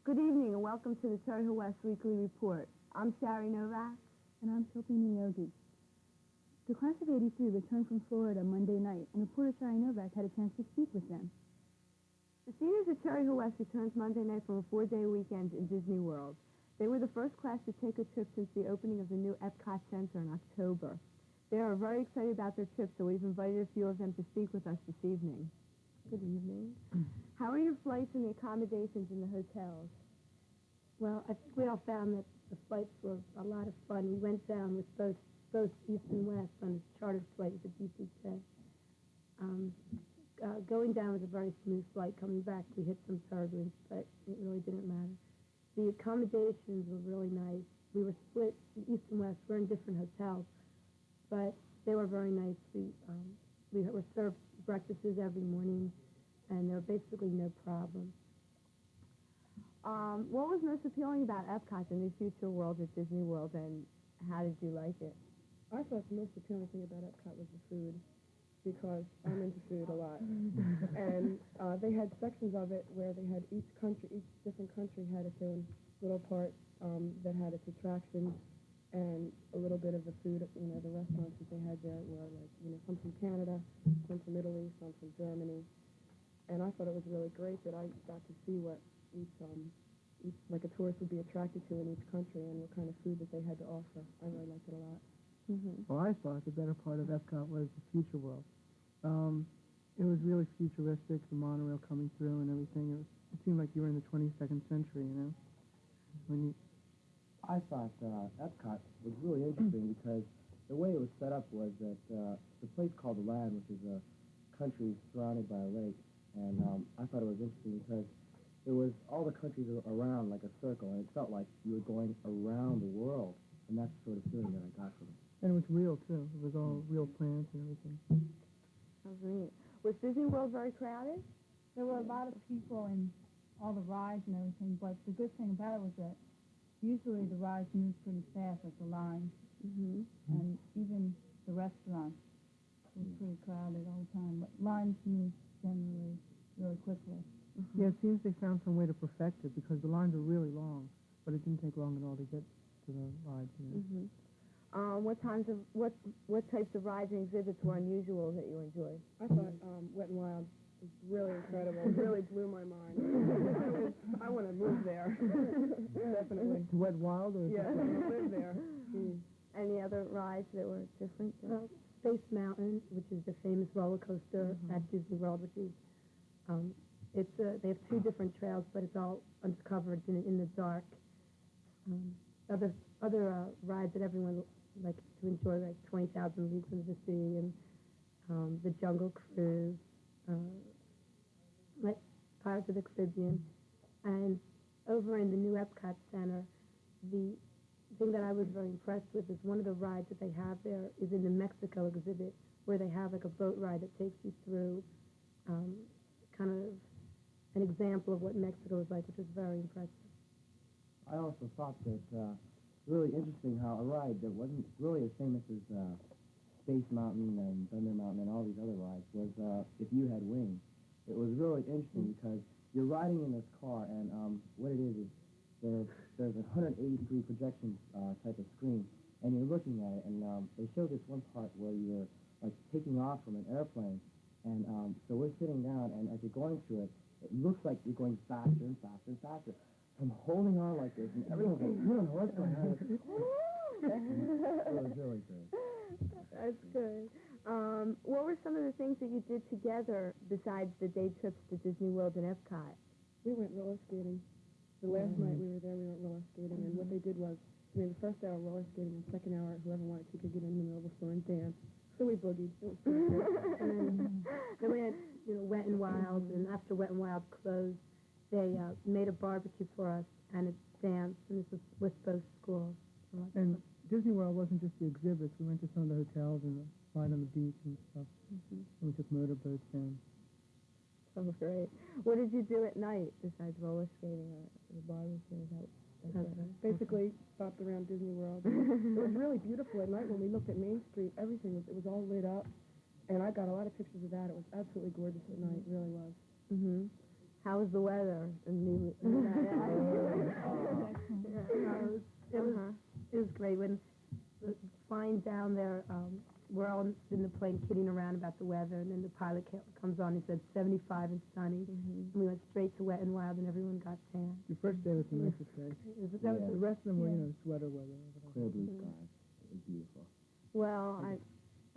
Good evening and welcome to the Cherry Hill West Weekly Report. I'm Shari Novak. And I'm Shilpini Yogi. The class of '83 returned from Florida Monday night, and reporter Shari Novak had a chance to speak with them. The seniors at Cherry Hill West returned Monday night from a 4-day weekend in Disney World. They were the first class to take a trip since the opening of the new Epcot Center in October. They are very excited about their trip, so we've invited a few of them to speak with us this evening. Good evening. How are your flights and the accommodations in the hotels? Well, I think we all found that the flights were a lot of fun. We went down with both East and West on a chartered flight with the DCJ. Going down was a very smooth flight. Coming back, we hit some turbulence, but it really didn't matter. The accommodations were really nice. We were split, East and West. We're in different hotels, but they were very nice. We were served breakfasts every morning, and there were basically no problems. What was most appealing about Epcot, the new future world at Disney World, and how did you like it? I thought the most appealing thing about Epcot was the food, because I'm into food a lot. And they had sections of it where they had each different country had its own little part that had its attractions and a little bit of the food. The restaurants that they had there were some from Canada, some from Italy, some from Germany. And I thought it was really great that I got to see what each like a tourist would be attracted to in each country and what kind of food that they had to offer. I really liked it a lot. Mm-hmm. Well, I thought the better part of Epcot was the future world. It was really futuristic, the monorail coming through and everything. It seemed like you were in the 22nd century, I thought Epcot was really interesting because the way it was set up was that the place called the Land, which is a country surrounded by a lake, and I thought it was interesting because there was all the countries around like a circle, and it felt like you were going around the world, and that's the sort of feeling that I got from it. And it was real, too. It was all real plants and everything. That was neat. Was Disney World very crowded? There were a lot of people in all the rides and everything, but the good thing about it was that usually the rides moved pretty fast, like the lines, and even the restaurants were pretty crowded all the time, but lines moved generally really quickly. Yeah, it seems they found some way to perfect it because the lines are really long, but it didn't take long at all to get to the rides. What types of rides and exhibits were unusual that you enjoyed? I thought Wet n Wild was really incredible. It really blew my mind. I want to move there. Definitely. To Wet n Wild? Or yeah, live there. Any other rides that were different? Space Mountain, which is the famous roller coaster at Disney World, which is they have two different trails, but it's all uncovered in the dark. Other rides that everyone likes to enjoy, like 20,000 Leagues Under the Sea and the Jungle Cruise, like Pirates of the Caribbean. And over in the new Epcot Center, the thing that I was very impressed with is one of the rides that they have there is in the Mexico exhibit, where they have like a boat ride that takes you through kind of an example of what Mexico is like, which was very impressive. I also thought that really interesting how a ride that wasn't really as famous as Space Mountain and Thunder Mountain and all these other rides was If You Had Wings. It was really interesting because you're riding in this car, and what it is there's a 180-degree projection type of screen, and you're looking at it, and they show this one part where you're like taking off from an airplane, and so we're sitting down, and as you're going through it, it looks like you're going faster and faster and faster. It was really good. That's good. What were some of the things that you did together besides the day trips to Disney World and Epcot? We went roller skating. The last night we were there, we went roller skating, and what they did was, the first hour roller skating, and the second hour, whoever wanted to could get in the middle of the floor and dance. So we boogied. It was pretty good. Then we had, Wet and Wild, and after Wet and Wild closed, they made a barbecue for us and a dance, and this was with both schools. And Disney World wasn't just the exhibits. We went to some of the hotels and right on the beach and stuff. And we took motorboats down. So great. What did you do at night besides roller skating or the barbecue? Basically, stopped around Disney World. It was really beautiful at night when we looked at Main Street. Everything it was all lit up, and I got a lot of pictures of that. It was absolutely gorgeous at night. It really was. Mm-hmm. How was the weather? It was great. When flying down there, we're all in the plane kidding around about the weather, and then the pilot comes on and said 75 and sunny, and we went straight to Wet and Wild, and everyone got tan. The first day was the nicest day. The rest of them were, sweater weather. Clear blue skies. It was beautiful. Well,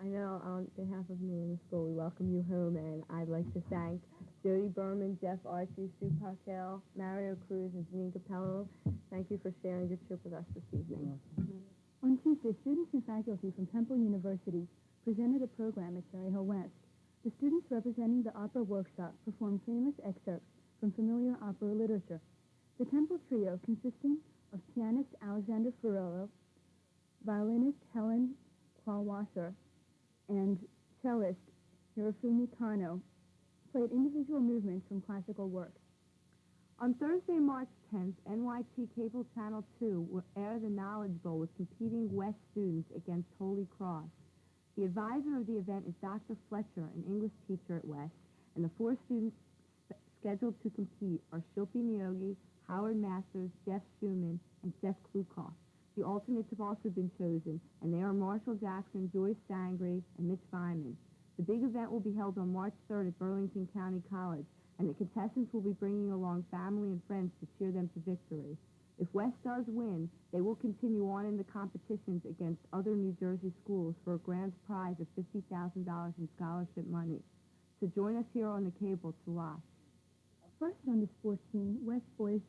I know on behalf of me and the school, we welcome you home, and I'd like to thank Jody Berman, Jeff Archie, Sue Parkell, Mario Cruz, and Janine Capello. Thank you for sharing your trip with us this evening. On Tuesday, students and faculty from Temple University presented a program at Cherry Hill West. The students representing the opera workshop performed famous excerpts from familiar opera literature. The Temple trio, consisting of pianist Alexander Ferrero, violinist Helen Kwalwasser, and cellist Hirofumi Kano, played individual movements from classical works. On Thursday, March 10th, NYT Cable Channel 2 will air the Knowledge Bowl with competing West students against Holy Cross. The advisor of the event is Dr. Fletcher, an English teacher at West, and the 4 students scheduled to compete are Shilpi Nyogi, Howard Masters, Jeff Schumann, and Seth Klukoff. The alternates have also been chosen, and they are Marshall Jackson, Joyce Sangre, and Mitch Feynman. The big event will be held on March 3rd at Burlington County College, and the contestants will be bringing along family and friends to cheer them to victory. If West does win, they will continue on in the competitions against other New Jersey schools for a grand prize of $50,000 in scholarship money. So join us here on the cable to watch. First on the sports scene, West Boys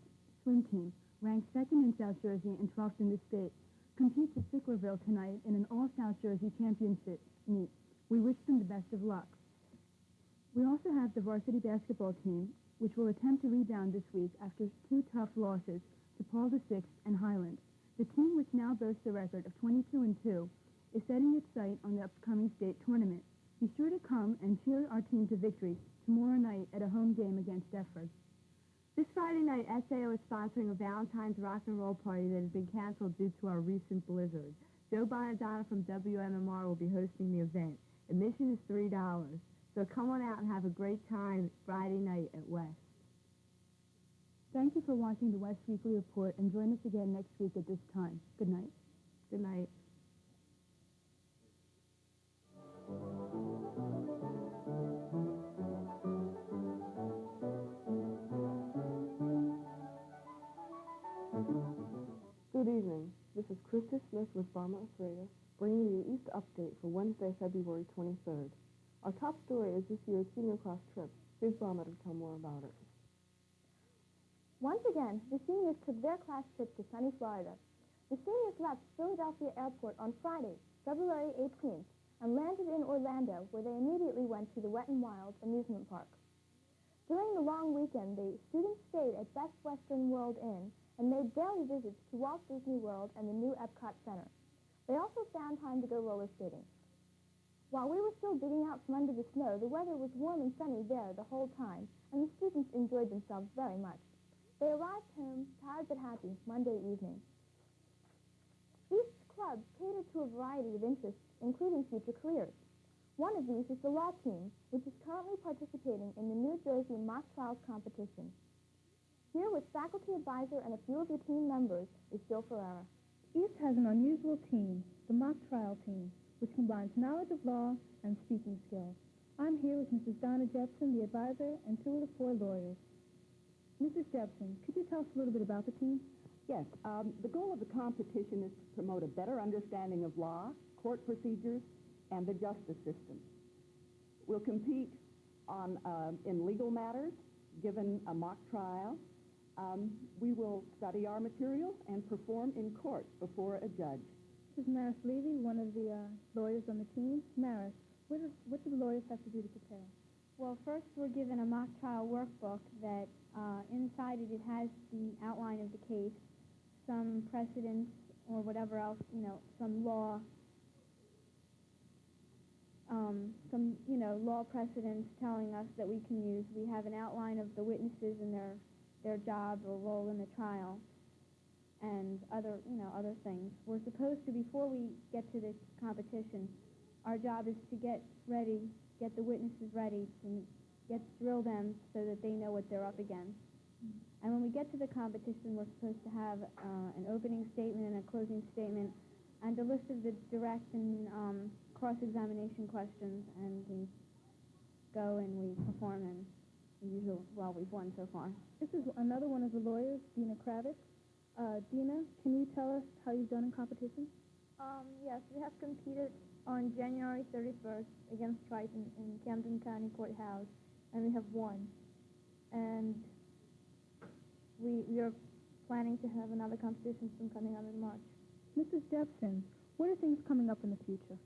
swim team, ranked 2nd in South Jersey and 12th in the state, competes at Sicklerville tonight in an all-South Jersey championship meet. We wish them the best of luck. We also have the varsity basketball team, which will attempt to rebound this week after 2 tough losses to Paul VI and Highland. The team, which now boasts a record of 22-2, is setting its sight on the upcoming state tournament. Be sure to come and cheer our team to victory tomorrow night at a home game against Deptford. This Friday night, SAO is sponsoring a Valentine's rock and roll party that has been canceled due to our recent blizzard. Joe Bonadonna from WMMR will be hosting the event. Admission is $3. So come on out and have a great time Friday night at West. Thank you for watching the West Weekly Report, and join us again next week at this time. Good night. Good night. Good evening. This is Krista Smith with Burma Australia, bringing you East Update for Wednesday, February 23rd. Our top story is this year's senior class trip. Here's Burma to tell more about it. Once again, the seniors took their class trip to sunny Florida. The seniors left Philadelphia Airport on Friday, February 18th, and landed in Orlando, where they immediately went to the Wet n Wild amusement park. During the long weekend, the students stayed at Best Western World Inn and made daily visits to Walt Disney World and the new Epcot Center. They also found time to go roller skating. While we were still digging out from under the snow, the weather was warm and sunny there the whole time, and the students enjoyed themselves very much. They arrived home, tired but happy, Monday evening. East's clubs cater to a variety of interests, including future careers. One of these is the law team, which is currently participating in the New Jersey mock trials competition. Here with faculty advisor and a few of the team members is Jill Ferreira. East has an unusual team, the mock trial team, which combines knowledge of law and speaking skills. I'm here with Mrs. Donna Jepson, the advisor, and 2 of the 4 lawyers. Mrs. Jepson, could you tell us a little bit about the team? Yes, the goal of the competition is to promote a better understanding of law, court procedures, and the justice system. We'll compete in legal matters, given a mock trial. We will study our materials and perform in court before a judge. This is Maris Levy, one of the lawyers on the team. Maris, what do the lawyers have to do to prepare? Well, first we're given a mock trial workbook that inside it has the outline of the case, some precedents or whatever else, some law, law precedents telling us that we can use. We have an outline of the witnesses and their job or role in the trial and other things. We're supposed to, before we get to this competition, our job is to get the witnesses ready, to drill them so that they know what they're up against. And when we get to the competition, we're supposed to have an opening statement and a closing statement and a list of the direct and cross-examination questions, and we go and we perform, and usually, we've won so far. This is another one of the lawyers, Dina Kravitz. Dina, can you tell us how you've done in competition? Yes, we have competed on January 31st against Triton in Camden County Courthouse, and we have won. And we are planning to have another competition soon coming up in March. Mrs. Jepson, what are things coming up in the future?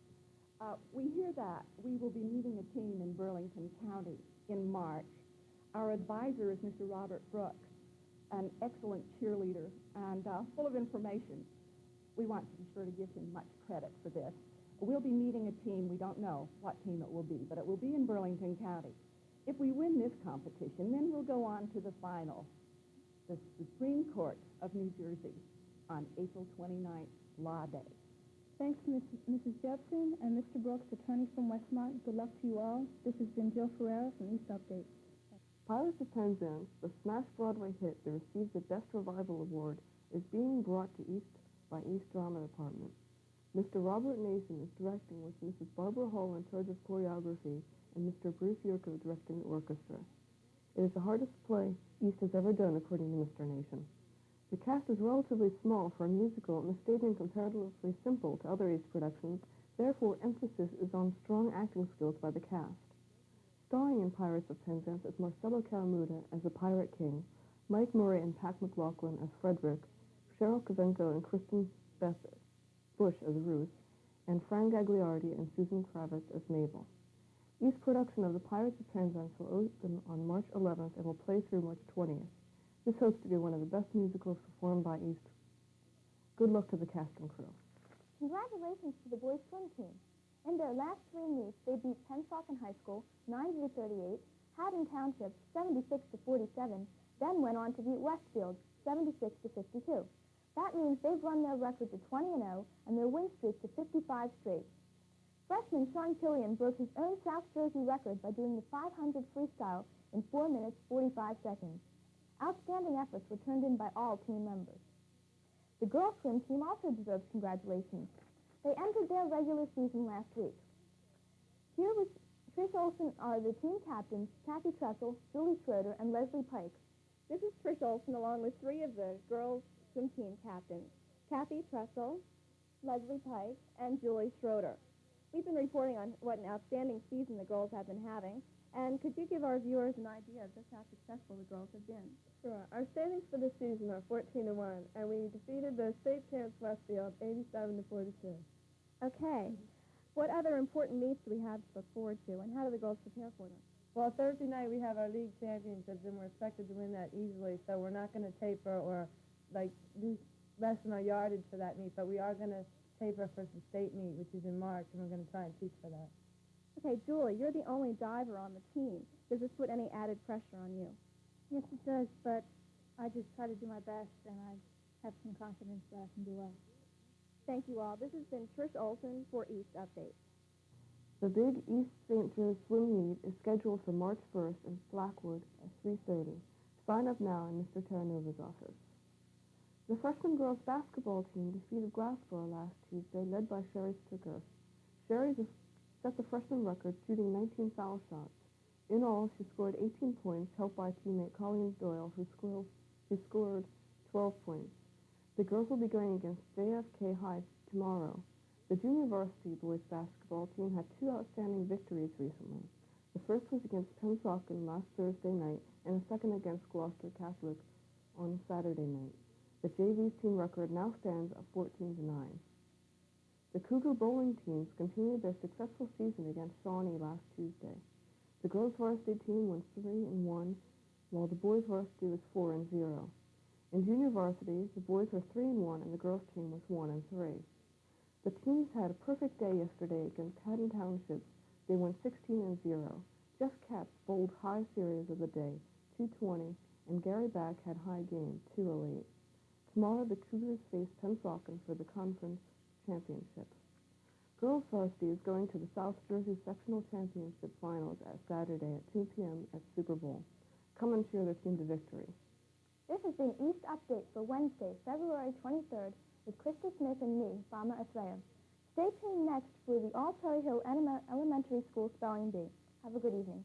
We hear that we will be meeting a team in Burlington County in March. Our advisor is Mr. Robert Brooks, an excellent cheerleader and full of information. We want to be sure to give him much credit for this. We'll be meeting a team. We don't know what team it will be, but it will be in Burlington County. If we win this competition, then we'll go on to the final, the Supreme Court of New Jersey, on April 29th, Law Day. Thanks, Mrs. Jepson and Mr. Brooks, attorney from Westmont. Good luck to you all. This has been Jill Ferreira from East Update. Pirates of Penzance, the smash Broadway hit that received the Best Revival Award, is being brought to East by East Drama Department. Mr. Robert Nason is directing with Mrs. Barbara Hall in charge of choreography and Mr. Bruce Yurko directing the orchestra. It is the hardest play East has ever done, according to Mr. Nason. The cast is relatively small for a musical and the staging comparatively simple to other East productions, therefore emphasis is on strong acting skills by the cast. Starring in Pirates of Penzance is Marcelo Caramuda as the Pirate King, Mike Murray and Pat McLaughlin as Frederick, Cheryl Kovenko and Kristen Beth Bush as Ruth, and Fran Gagliardi and Susan Kravitz as Mabel. East production of the Pirates of Penzance will open on March 11th and will play through March 20th. This hopes to be one of the best musicals performed by East. Good luck to the cast and crew. Congratulations to the boys' swim team. In their last 3 meets, they beat Pennsauken High School 90-38, Haddon Township 76-47, then went on to beat Westfield 76-52. That means they've run their record to 20-0 and their win streak to 55 straight. Freshman Sean Killian broke his own South Jersey record by doing the 500 freestyle in 4 minutes 45 seconds. Outstanding efforts were turned in by all team members. The girls' swim team also deserves congratulations. They entered their regular season last week. Here with Trish Olson are the team captains, Kathy Tressel, Julie Schroeder, and Leslie Pike. This is Trish Olson along with 3 of the girls' swim team captains, Kathy Tressel, Leslie Pike, and Julie Schroeder. We've been reporting on what an outstanding season the girls have been having, and could you give our viewers an idea of just how successful the girls have been? Sure. Our standings for this season are 14-1, and we defeated the state champs Westfield 87-42. Okay. What other important meets do we have to look forward to, and how do the girls prepare for them? Well, Thursday night we have our league championships, and we're expected to win that easily, so we're not going to taper or, lessen our yardage for that meet, but we are going to taper for the state meet, which is in March, and we're going to try and teach for that. Okay, Julie, you're the only diver on the team. Does this put any added pressure on you? Yes, it does, but I just try to do my best, and I have some confidence that I can do well. Thank you all. This has been Trish Olson for East Update. The big East St. Joe's swim meet is scheduled for March 1st in Blackwood at 3:30. Sign up now in Mr. Terranova's office. The freshman girls basketball team defeated Glassboro last Tuesday, led by Sherry Stricker. Sherry set the freshman record, shooting 19 foul shots. In all, she scored 18 points, helped by teammate Colleen Doyle, who scored 12 points. The girls will be going against JFK High tomorrow. The junior varsity boys basketball team had two outstanding victories recently. The first was against Pennsauken last Thursday night, and the second against Gloucester Catholic on Saturday night. The JV's team record now stands at 14-9. The Cougar bowling teams continued their successful season against Shawnee last Tuesday. The girls varsity team went 3-1, while the boys varsity was 4-0. In junior varsity, the boys were 3-1 and the girls team was 1-3. The teams had a perfect day yesterday against Haddon Township. They went 16-0. Jeff Katz bowled high series of the day, 220, and Gary Back had high game, 208. Tomorrow, the Cougars face Pennsauken for the conference championship. Girls varsity is going to the South Jersey Sectional Championship Finals at Saturday at 2 p.m. at Super Bowl. Come and cheer their team to victory. This has been East Update for Wednesday, February 23rd, with Krista Smith and me, Bama Athraya. Stay tuned next for the All Cherry Hill Elementary School Spelling Bee. Have a good evening.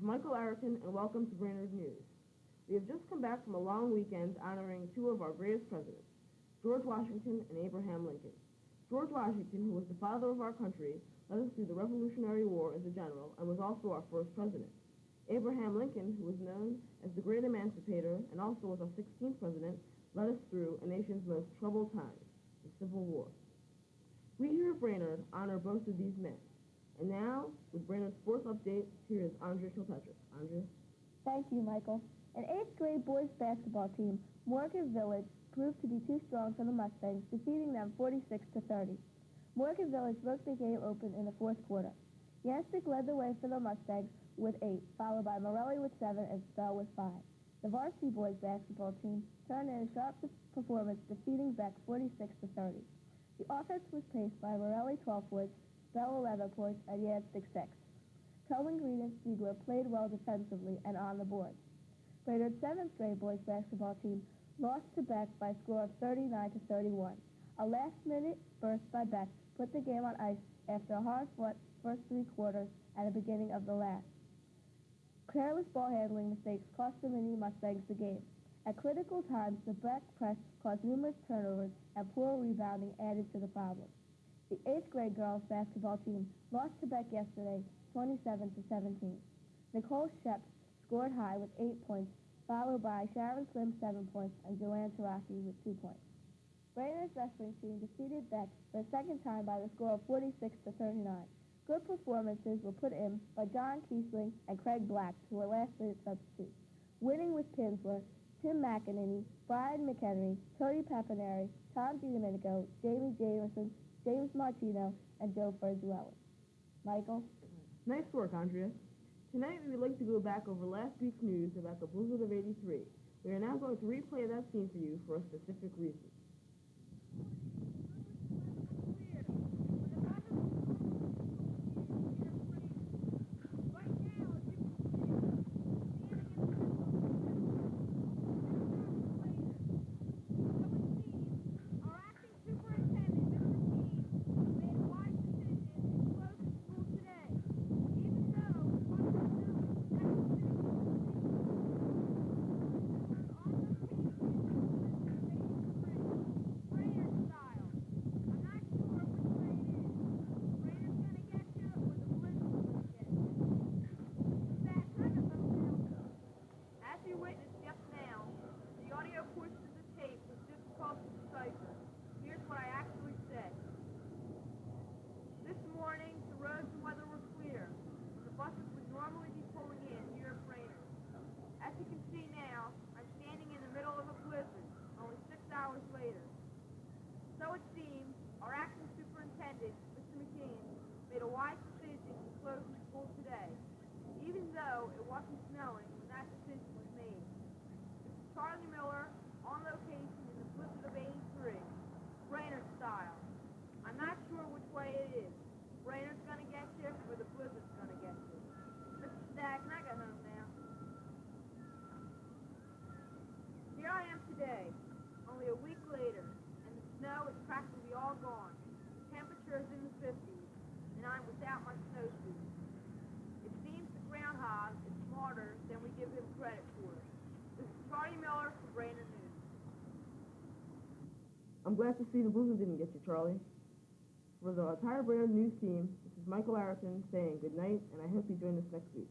Michael Arikin, and welcome to Brainerd News. We have just come back from a long weekend honoring two of our greatest presidents, George Washington and Abraham Lincoln. George Washington, who was the father of our country, led us through the Revolutionary War as a general and was also our first president. Abraham Lincoln, who was known as the Great Emancipator and also was our 16th president, led us through a nation's most troubled times, the Civil War. We here at Brainerd honor both of these men. And now, with Brainerd's sports update, here is Andrea Kilpatrick. Andrea? Thank you, Michael. An 8th grade boys basketball team, Morgan Village, proved to be too strong for the Mustangs, defeating them 46-30. Morgan Village broke the game open in the fourth quarter. Yancey led the way for the Mustangs with 8, followed by Morelli with 7 and Spell with 5. The varsity boys basketball team turned in a sharp performance, defeating Beck 46-30. The offense was paced by Morelli 12 points, Spell 11 points, and Yancey 6. Cohen Green and Stiegler played well defensively and on the board. Brainerd's 7th grade boys basketball team lost to Beck by a score of 39-31. A last-minute burst by Beck put the game on ice after a hard-fought first 3 quarters and the beginning of the last. Careless ball handling mistakes cost the Mini Mustangs the game. At critical times, the Beck press caused numerous turnovers and poor rebounding added to the problem. The 8th grade girls basketball team lost to Beck yesterday, 27-17. Nicole Shepp scored high with 8 points, followed by Sharon Slim 7 points and Joanne Taraki with 2 points. Brainerd's wrestling team defeated Beck for the second time by the score of 46-39. Good performances were put in by John Kiesling and Craig Black, who were last-minute substitutes. Winning with pins were Tim McEnany, Brian McHenry, Tony Papineri, Tom DiDomenico, Jamie Jameson, James Martino, and Joe Ferzuelli. Michael? Nice work, Andrea. Tonight we would like to go back over last week's news about the blizzard of '83. We are now going to replay that scene for you for a specific reason. I'm glad to see the Blues didn't get you, Charlie. For the entire Brainerd News team, this is Michael Arrington saying good night, and I hope you join us next week.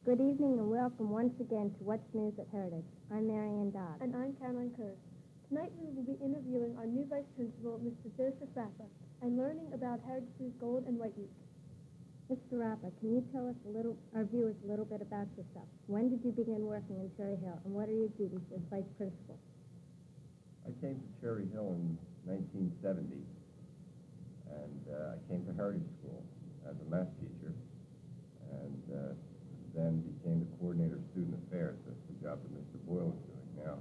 Good evening and welcome once again to What's News at Heritage. I'm Marianne Dodd. And I'm Caroline Kurz. Tonight we will be interviewing our new Vice Principal, Mr. Joseph Rappa, and learning about Heritage's Gold and White Week. Mr. Rappa, can you tell us our viewers a little bit about yourself? When did you begin working in Cherry Hill, and what are your duties as Vice Principal? I came to Cherry Hill in 1970, and I came to Heritage School as a math teacher, and then became the coordinator of student affairs. That's the job that Mr. Boylan's doing now.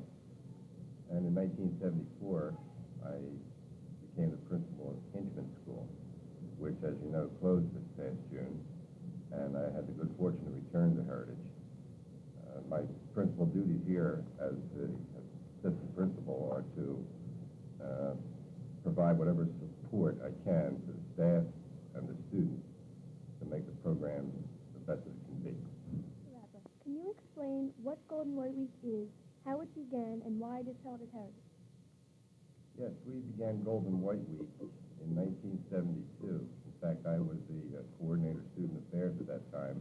And in 1974, I became the principal of Hinchman School, which, as you know, closed this past June, and I had the good fortune to return to Heritage. My principal duties here as the assistant principal are to provide whatever support I can to the staff and the students to make the program the best that it can be. Can you explain what Gold and White Week is, how it began, and why it is held at Heritage? Yes, we began Gold and White Week in 1972. In fact, I was the coordinator of student affairs at that time,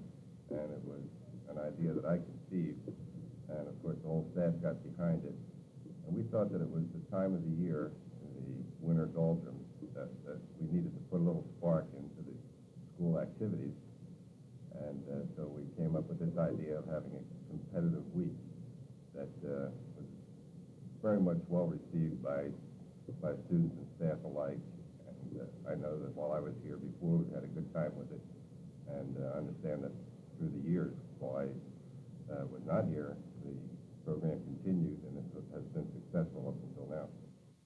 and it was an idea that I conceived, and of course the whole staff got behind it. And we thought that it was the time of the year, in the winter doldrums, that we needed to put a little spark into the school activities. And so we came up with this idea of having a competitive week that was very much well received by students and staff alike. And I know that while I was here before, we had a good time with it. And I understand that through the years, while I was not here, the program continued, and it has been successful up until now.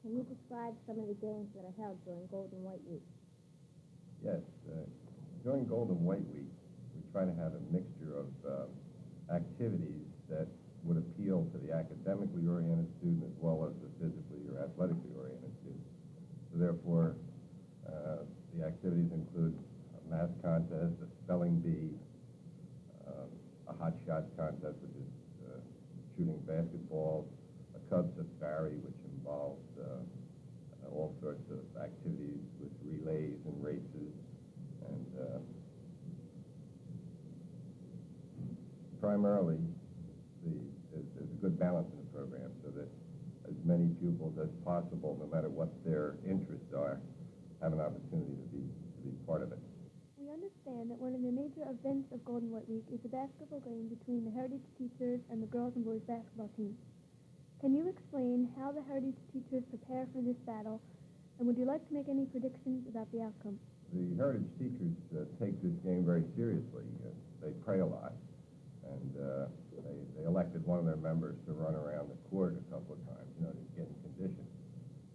Can you describe some of the games that are held during Gold and White Week? Yes. During Gold and White Week, we try to have a mixture of activities that would appeal to the academically oriented student as well as the physically or athletically oriented student. So therefore, the activities include a math contest, a spelling bee, a hot shot contest, which is shooting basketballs, a Cub Safari, which involves all sorts of activities with relays and races, and primarily there's a good balance in the program so that as many pupils as possible, no matter what their interests are, have an opportunity to be part of it. We understand that one of the major events of Gold and White Week is a basketball game between the Heritage teachers and the girls and boys basketball teams. Can you explain how the Heritage teachers prepare for this battle, and would you like to make any predictions about the outcome? The Heritage teachers take this game very seriously. They pray a lot, and they elected one of their members to run around the court a couple of times, to get in condition.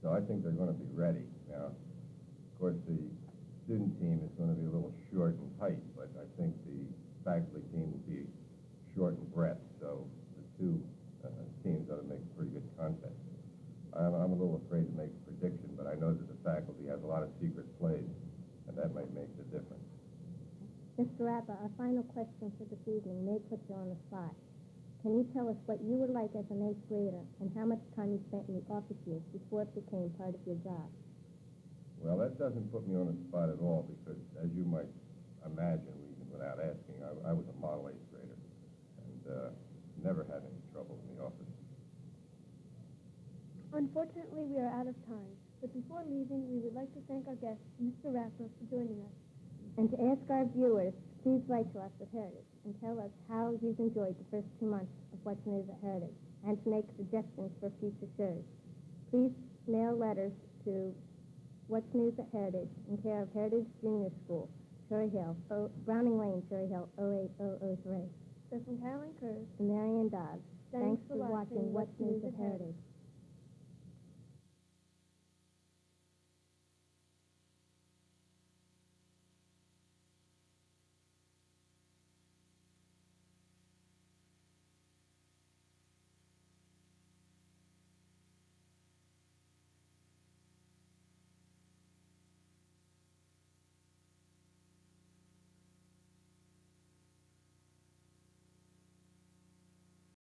So I think they're going to be ready. Now, of course, the student team is going to be a little short and tight, but I think the faculty team will be short in breadth, so the two teams ought to make a pretty good contest. I'm a little afraid to make a prediction, but I know that the faculty has a lot of secret plays, and that might make the difference. Mr. Rappa, our final question for this evening may put you on the spot. Can you tell us what you were like as an 8th grader and how much time you spent in the office years before it became part of your job? Well, that doesn't put me on the spot at all because, as you might imagine, even without asking, I was a model 8th grader and never had any trouble in the office. Unfortunately, we are out of time, but before leaving, we would like to thank our guest, Mr. Rappa, for joining us. And to ask our viewers, please write to us at Heritage and tell us how you've enjoyed the first 2 months of What's News at Heritage and to make suggestions for future shows. Please mail letters to What's News at Heritage, in care of Heritage Junior School, Cherry Hill, Browning Lane, Cherry Hill, 08003. They're from Caroline Kurz. And Marion Dodd. Thanks for watching What's News at Heritage.